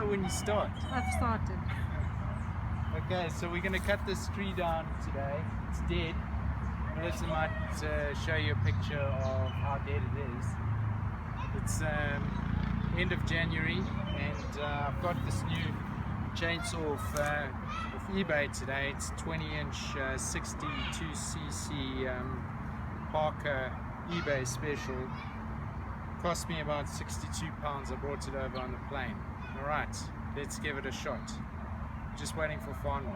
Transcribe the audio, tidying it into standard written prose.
know when you start? I've started. Okay, so we're going to cut this tree down today. It's dead. Melissa might show you a picture of how dead it is. It's end of January, and I've got this new chainsaw off eBay today. It's 20-inch 62cc Parker eBay special. Cost me about £62. I brought it over on the plane. Alright, let's give it a shot. Just waiting for final.